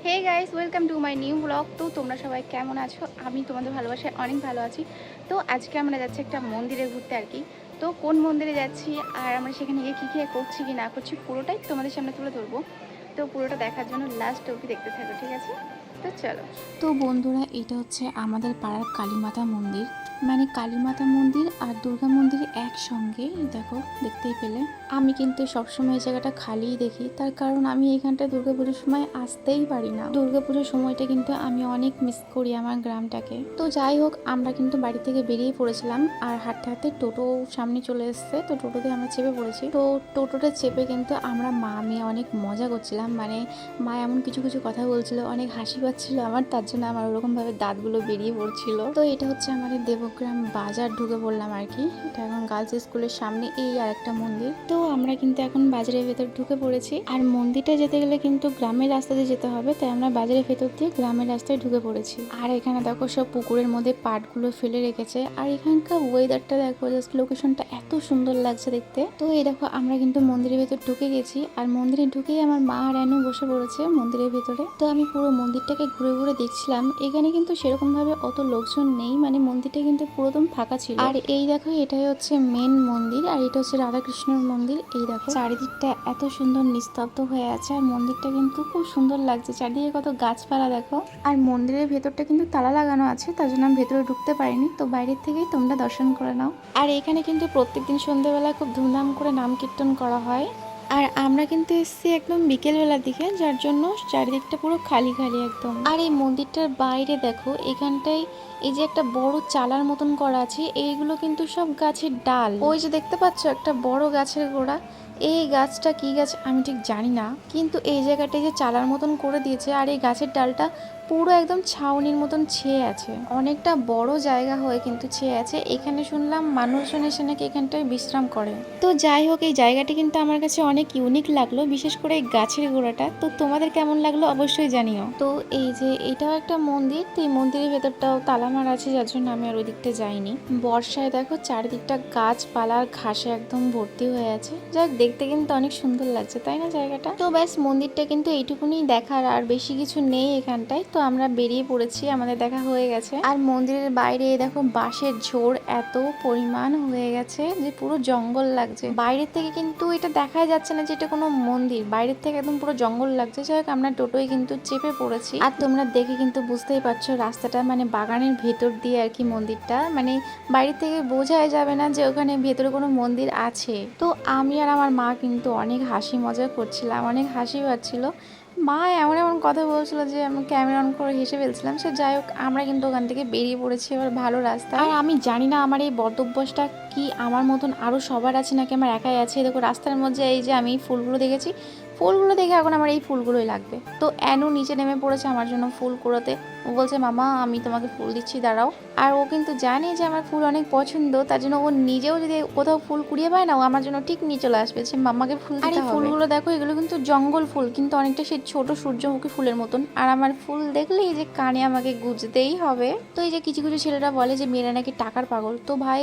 Hey guys, welcome to my new blog. তো তোমরা সবাই কেমন আছো? আমি তোমাদের ভালোবাসায় অনেক ভালো আছি। তো আজকে আমরা যাচ্ছি একটা মন্দিরে ঘুরতে আর কি। তো কোন মন্দিরে যাচ্ছি আর আমরা সেখানে গিয়ে কী কী করছি কি না করছি পুরোটাই তোমাদের সামনে তুলে ধরবো। তো পুরোটা দেখার জন্য লাস্ট অবধি দেখতে থাকো, ঠিক আছে? তো চলো। তো বন্ধুরা, এটা হচ্ছে আমাদের পাড়ার কালীমাতা মন্দির। মানে কালীমাতা মন্দির আর দুর্গা মন্দির একসঙ্গে, দেখো দেখতেই পেলে। আমি কিন্তু সবসময় এই জায়গাটা খালিই দেখি, তার কারণ আমি এখানটায় দুর্গাপুজোর সময় আসতেই পারি না। দুর্গাপুজোর সময়টা কিন্তু আমি অনেক মিস করি আমার গ্রামটাকে। তো যাই হোক, আমরা কিন্তু বাড়ি থেকে বেরিয়ে পড়েছিলাম আর হাঁটতে হাঁটতে টোটো সামনে চলে এসছে। তো টোটোতে আমরা চেপে পড়েছি। তো টোটোটা চেপে কিন্তু আমরা মা মেয়ে অনেক মজা করছিলাম। মানে মা এমন কিছু কিছু কথা বলছিল, অনেক হাসি পাচ্ছিল আমার, তার জন্য আমার ওরকমভাবে দাঁতগুলো বেরিয়ে পড়ছিল। তো এটা হচ্ছে আমাদের দেবগ্রাম বাজার, ঢুকে পড়লাম আর কি। এটা এখন গার্লস স্কুলের সামনে এই আর একটা মন্দির। তো আমরা কিন্তু এখন বাজারের ভেতর ঢুকে পড়েছি। আর মন্দিরটা যেতে গেলে কিন্তু গ্রামের রাস্তা দিয়ে যেতে হবে, তাই আমরা বাজারের ভেতর দিয়ে গ্রামের রাস্তায় ঢুকে পড়েছি। আর এখানে দেখো সব পুকুরের মধ্যে পাটগুলো ফেলে রেখেছে। আর এখানকার ওয়েদারটা দেখো, জাস্ট লোকেশনটা এত সুন্দর লাগছে দেখতে। তো এই দেখো আমরা কিন্তু মন্দিরের ভেতর ঢুকে গেছি। আর মন্দিরে ঢুকেই আমার মা আর এনু বসে পড়েছে মন্দিরের ভেতরে। তো আমি পুরো মন্দিরটাকে ঘুরে ঘুরে দেখছিলাম। এখানে কিন্তু সেরকম ভাবে অত লোকজন নেই, মানে মন্দিরটা কিন্তু পুরোদম ফাঁকা ছিল। আর এই দেখো, এটাই হচ্ছে মেন মন্দির আর এটা হচ্ছে রাধাকৃষ্ণের মন্দির। এই দেখো চারিদিকটা এত সুন্দর নিস্তব্ধ হয়ে আছে আর মন্দিরটা কিন্তু খুব সুন্দর লাগছে। চারিদিকে কত গাছপালা দেখো। আর মন্দিরের ভেতরটা কিন্তু তালা লাগানো আছে, তার জন্য আমি ভেতরে ঢুকতে পারিনি। তো বাইরের থেকেই তোমরা দর্শন করে নাও। আর এখানে কিন্তু প্রত্যেকদিন সন্ধ্যেবেলা খুব ধুমধাম করে নাম কীর্তন করা হয়। আর আমরা কিন্তু এসেছি একদম বিকেলবেলার দিকে, যার জন্য চারিদিকটা পুরো খালি খালি একদম। আর এই মন্দিরটার বাইরে দেখো, এখানটায় এই যে একটা বড় চালার মতন করা আছে, এইগুলো কিন্তু সব গাছের ডাল। ওই যে দেখতে পাচ্ছ একটা বড় গাছের গোড়া, এই গাছটা কি গাছ আমি ঠিক জানি না, কিন্তু এই জায়গাটায় যে চালার মতন করে দিয়েছে আর এই গাছের ডালটা পুরো একদম ছাউনির মতন ছেয়ে আছে। অনেকটা বড় জায়গা হয়ে কিন্তু ছেয়ে আছে। এখানে শুনলাম মানুষজন এসে নাকি এখানটায় বিশ্রাম করে। তো যাই হোক, এই জায়গাটি কিন্তু আমার কাছে অনেক ইউনিক লাগলো, বিশেষ করে এই গাছের গোড়াটা। তো তোমাদের কেমন লাগলো অবশ্যই জানিও। তো এই যে এটাও একটা মন্দির, তো এই মন্দিরের ভেতরটাও তালা মারা আছে, যার জন্য আমি আর ওই দিকটা যাইনি। বর্ষায় দেখো চারিদিকটা গাছপালা আর ঘাসে একদম ভর্তি হয়ে আছে। যাক, দেখতে কিন্তু অনেক সুন্দর লাগছে, তাই না জায়গাটা? তো ব্যাস, মন্দিরটা কিন্তু এইটুকুনি দেখার, আর বেশি কিছু নেই এখানটায়। তো আমরা বেরিয়ে পড়েছি, আমাদের দেখা হয়ে গেছে। আর মন্দিরের বাইরে দেখো বাঁশের ঝোড় এত পরিমাণ হয়ে গেছে যে পুরো জঙ্গল লাগছে। বাইরের থেকে কিন্তু এটা দেখাই যাচ্ছে না যে এটা কোনো মন্দির, বাইরের থেকে একদম পুরো জঙ্গল লাগছে। যাই হোক, আমরা টোটোয় কিন্তু চেপে পড়েছি। আর তোমরা দেখে কিন্তু বুঝতেই পারছো রাস্তাটা মানে বাগানের ভেতর দিয়ে আর কি মন্দিরটা, মানে বাইরে থেকে বোঝাই যাবে না যে ওখানে ভেতরে কোনো মন্দির আছে। তো আমি আর আমার মা কিন্তু অনেক হাসি মজা করছিলাম, অনেক হাসি পাচ্ছিল। মা এমন এমন কথা বলছিল যে আমি ক্যামেরা অন করে হেসে ফেলছিলাম। সে যাই হোক, আমরা কিন্তু ওখান থেকে বেরিয়ে পড়েছি এবার ভালো রাস্তা। আর আমি জানি না আমার এই বদভ্যাসটা কি আমার মতন আরও সবার আছে নাকি আমার একাই আছে। দেখো রাস্তার মধ্যে এই যে আমি ফুলগুলো দেখেছি, ফুলগুলো দেখে এখন আমার এই ফুলগুলোই লাগবে। তো এনু নিচে নেমে পড়েছে আমার জন্য ফুল কুড়োতে। ও বলছে মামা আমি তোমাকে ফুল দিচ্ছি, দাঁড়াও। আর ও কিন্তু জানে যে আমার ফুল অনেক পছন্দ, তার জন্য ও নিজেও যদি কোথাও ফুল কুড়িয়ে পায় না, ও আমার জন্য ঠিক নিয়ে চলে আসবে যে মাম্মাকে ফুল দিতে হবে। আর এই ফুলগুলো দেখো, এগুলো কিন্তু জঙ্গল ফুল, কিন্তু অনেকটা সেই ছোট সূর্যমুখী ফুলের মতন। আর আমার ফুল দেখলে এই যে কানে আমাকে গুঁজতেই হবে। তো এই যে কিছু কিছু ছেলেরা বলে যে মেয়েরা নাকি টাকার পাগল। তো ভাই,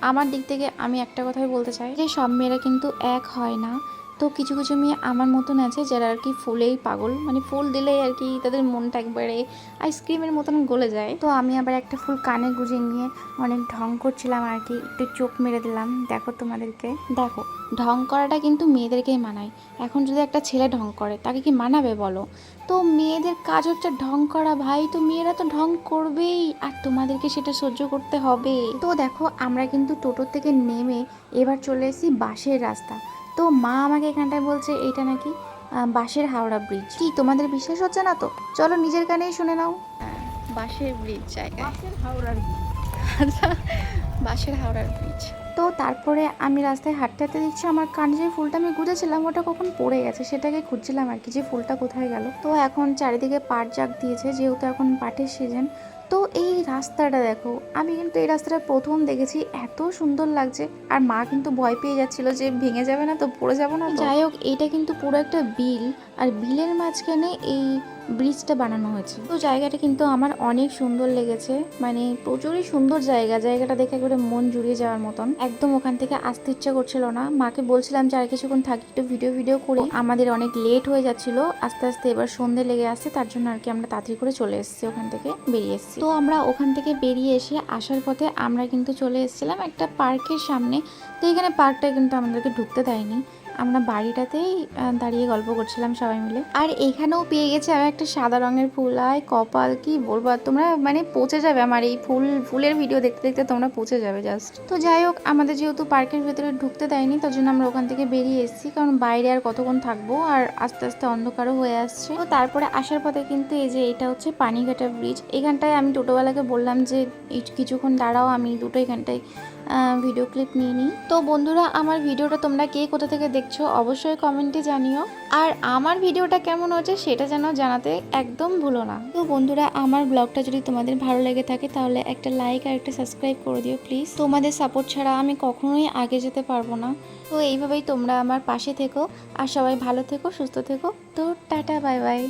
আমার দিক থেকে আমি একটা কথাই বলতে চাই যে সব মেয়েরা কিন্তু এক হয় না। তো কিছু কিছু মেয়ে আমার মতন আছে যারা আর কি ফুলেই পাগল, মানে ফুল দিলেই আর কি তাদের মনটা একবারে আইসক্রিমের মতন গলে যায়। তো আমি আবার একটা ফুল কানে গুঁজে নিয়ে অনেক ঢং করছিলাম আর কি, একটু চোখ মেরে দিলাম। দেখো তোমাদেরকে, দেখো ঢং করাটা কিন্তু মেয়েদেরকেই মানায়। এখন যদি একটা ছেলে ঢং করে তাকে কি মানাবে বলো? তো মেয়েদের কাজ হচ্ছে ঢং করা ভাই, তো মেয়েরা তো ঢং করবেই আর তোমাদেরকে সেটা সহ্য করতে হবে। তো দেখো আমরা কিন্তু টোটো থেকে নেমে এবার চলে এসেছি বাসের রাস্তা। তো মা আমাকে এখানটায় বলছে এইটা নাকি বাঁশের হাওড়া ব্রিজ। কি তোমাদের বিশ্বাস হচ্ছে না? তো চলো নিজের কানেই শুনে নাও। বাঁশের ব্রিজ জায়গায়, বাঁশের হাওড়ার ব্রিজ। আচ্ছা, বাঁশের হাওড়ার ব্রিজ। তো তারপরে আমি রাস্তায় হাঁটতে হাঁটতে দেখছি আমার কানে যে ফুলটা আমি গুঁজেছিলাম ওটা কখন পড়ে গেছে, সেটাকে খুঁজছিলাম আর কি যে ফুলটা কোথায় গেল। তো এখন চারিদিকে পাট জাগ দিয়েছে, যেহেতু এখন পাটের সিজন। তো এই রাস্তাটা দেখো, আমি কিন্তু এই রাস্তাটা প্রথম দেখেছি, এত সুন্দর লাগছে। আর মা কিন্তু ভয় পেয়ে যাচ্ছিল যে ভেঙে যাবে না তো, পড়ে যাবো না। যাই হোক, এটা কিন্তু পুরো একটা বিল। আর বিলের মাঝখানে এই ব্রিজটা বানানো হয়েছে। তো জায়গাটা কিন্তু আমার অনেক সুন্দর লেগেছে, মানে প্রচুরই সুন্দর জায়গাটা দেখে একবারে মন জুড়িয়ে যাওয়ার মতন। একদম ওখান থেকে আসতে ইচ্ছা করছিল না, মাকে বলছিলাম যে আর কিছুক্ষণ থাকি, একটু ভিডিও করি। আমাদের অনেক লেট হয়ে যাচ্ছিল, আস্তে আস্তে এবার সন্ধে লেগে আসছে, তার জন্য আর কি আমরা তাড়াতাড়ি করে চলে এসেছি, ওখান থেকে বেরিয়ে এসেছি। তো আমরা ওখান থেকে বেরিয়ে এসে আসার পথে আমরা কিন্তু চলে এসেছিলাম একটা পার্কের সামনে। তো এখানে পার্কটায় কিন্তু আমাদেরকে ঢুকতে দেয়নি, আমরা বাড়িটাতেই দাঁড়িয়ে গল্প করছিলাম সবাই মিলে। আর এখানেও পেয়ে গেছে আর একটা সাদা রঙের ফুল, আয় কপাল, কি বলবো, তোমরা মানে পচে যাবে আমার এই ফুলের ভিডিও দেখতে দেখতে, তোমরা পচে যাবে জাস্ট। তো যাই হোক, আমাদের যেহেতু পার্কের ভেতরে ঢুকতে দেয়নি, তার জন্য আমরা ওখান থেকে বেরিয়ে এসেছি, কারণ বাইরে আর কতক্ষণ থাকবো, আর আস্তে আস্তে অন্ধকারও হয়ে আসছে। তো তারপরে আসার পথে কিন্তু এই যে এটা হচ্ছে পানিঘাটা ব্রিজ। এখানটায় আমি টোটোওয়ালাকে বললাম যে কিছুক্ষণ দাঁড়াও, আমি দুটো এখানটায় ভিডিও ক্লিপ নিয়ে নিই। তো বন্ধুরা, আমার ভিডিওটা তোমরা কে কোথা থেকে দেখছো অবশ্যই কমেন্টে জানিও, আর আমার ভিডিওটা কেমন হচ্ছে সেটা যেন জানাতে একদম ভুলো না। তো বন্ধুরা, আমার ব্লগটা যদি তোমাদের ভালো লেগে থাকে তাহলে একটা লাইক আর একটা সাবস্ক্রাইব করে দিও প্লিজ। তোমাদের সাপোর্ট ছাড়া আমি কখনোই আগে যেতে পারবো না। তো এইভাবেই তোমরা আমার পাশে থেকো, আর সবাই ভালো থেকো, সুস্থ থেকো। তো টাটা, বাই বাই।